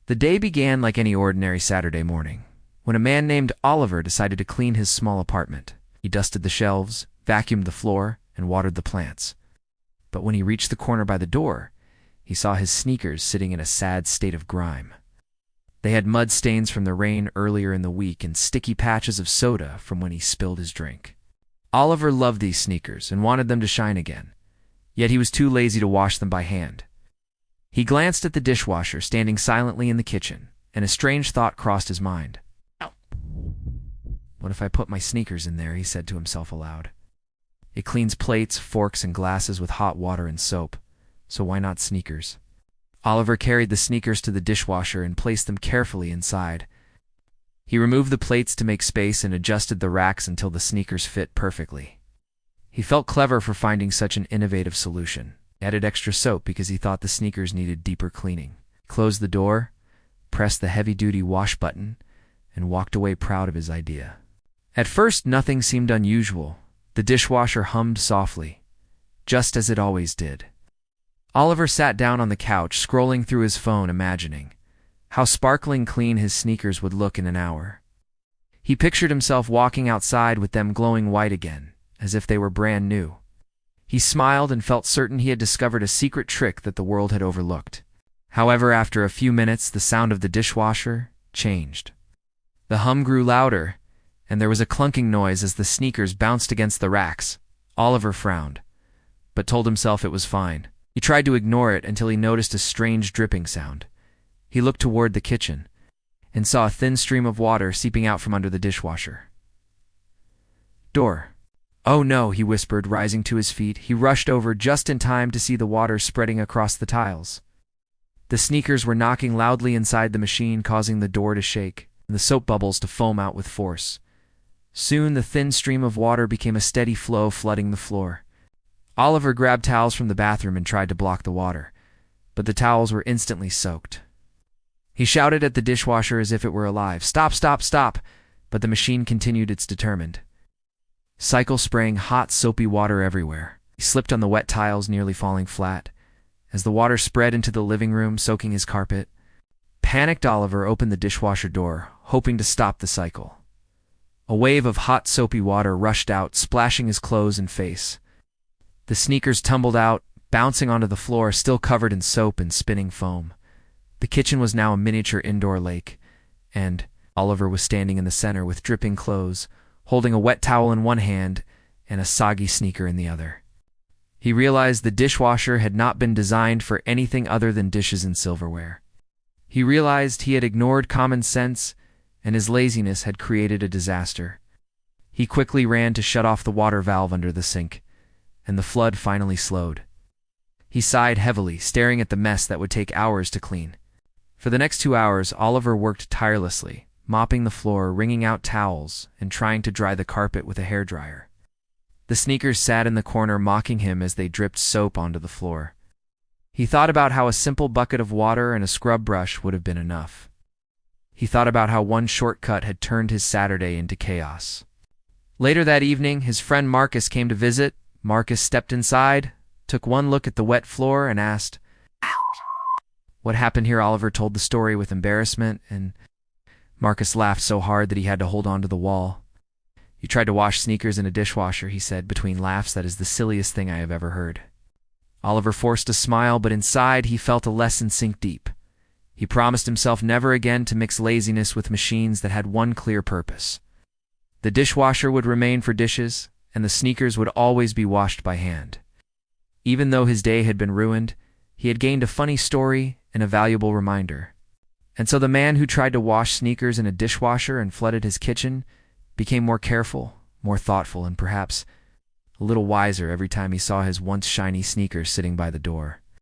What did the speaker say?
The day began like any ordinary Saturday morning, when a man named Oliver decided to clean his small apartment. He dusted the shelves, vacuumed the floor, and watered the plants. But when he reached the corner by the door, he saw his sneakers sitting in a sad state of grime. They had mud stains from the rain earlier in the week and sticky patches of soda from when he spilled his drink. Oliver loved these sneakers and wanted them to shine again, yet he was too lazy to wash them by hand. He glanced at the dishwasher standing silently in the kitchen, and a strange thought crossed his mind. "What if I put my sneakers in there?" he said to himself aloud. "It cleans plates, forks, and glasses with hot water and soap, so why not sneakers?" Oliver carried the sneakers to the dishwasher and placed them carefully inside. He removed the plates to make space and adjusted the racks until the sneakers fit perfectly. He felt clever for finding such an innovative solution. Added extra soap because he thought the sneakers needed deeper cleaning. Closed the door, pressed the heavy-duty wash button, and walked away proud of his idea. At first, nothing seemed unusual. The dishwasher hummed softly, just as it always did. Oliver sat down on the couch, scrolling through his phone, imagining how sparkling clean his sneakers would look in an hour. He pictured himself walking outside with them glowing white again, as if they were brand new. He smiled and felt certain he had discovered a secret trick that the world had overlooked. However, after a few minutes, the sound of the dishwasher changed. The hum grew louder, and there was a clunking noise as the sneakers bounced against the racks. Oliver frowned, but told himself it was fine. He tried to ignore it until he noticed a strange dripping sound. He looked toward the kitchen and saw a thin stream of water seeping out from under the dishwasher. "Door." "Oh no," he whispered, rising to his feet. He rushed over just in time to see the water spreading across the tiles. The sneakers were knocking loudly inside the machine, causing the door to shake and the soap bubbles to foam out with force. Soon the thin stream of water became a steady flow, flooding the floor. Oliver grabbed towels from the bathroom and tried to block the water, but the towels were instantly soaked. He shouted at the dishwasher as if it were alive, "Stop, stop, stop!" But the machine continued its determined cycle, spraying hot, soapy water everywhere. He slipped on the wet tiles, nearly falling flat, as the water spread into the living room, soaking his carpet. Panicked Oliver opened the dishwasher door, hoping to stop the cycle. A wave of hot, soapy water rushed out, splashing his clothes and face. The sneakers tumbled out, bouncing onto the floor, still covered in soap and spinning foam. The kitchen was now a miniature indoor lake, and Oliver was standing in the center with dripping clothes, holding a wet towel in one hand and a soggy sneaker in the other. He realized the dishwasher had not been designed for anything other than dishes and silverware. He realized he had ignored common sense, and his laziness had created a disaster. He quickly ran to shut off the water valve under the sink, and the flood finally slowed. He sighed heavily, staring at the mess that would take hours to clean. For the next 2 hours, Oliver worked tirelessly, mopping the floor, wringing out towels, and trying to dry the carpet with a hairdryer. The sneakers sat in the corner, mocking him as they dripped soap onto the floor. He thought about how a simple bucket of water and a scrub brush would have been enough. He thought about how one shortcut had turned his Saturday into chaos. Later that evening, his friend Marcus came to visit. Marcus stepped inside, took one look at the wet floor, and asked, "What happened here?" Oliver told the story with embarrassment, and Marcus laughed so hard that he had to hold on to the wall. "You tried to wash sneakers in a dishwasher," he said between laughs. "That is the silliest thing I have ever heard." Oliver forced a smile, but inside he felt a lesson sink deep. He promised himself never again to mix laziness with machines that had one clear purpose. The dishwasher would remain for dishes, and the sneakers would always be washed by hand. Even though his day had been ruined, he had gained a funny story and a valuable reminder. And so the man who tried to wash sneakers in a dishwasher and flooded his kitchen became more careful, more thoughtful, and perhaps a little wiser every time he saw his once shiny sneakers sitting by the door.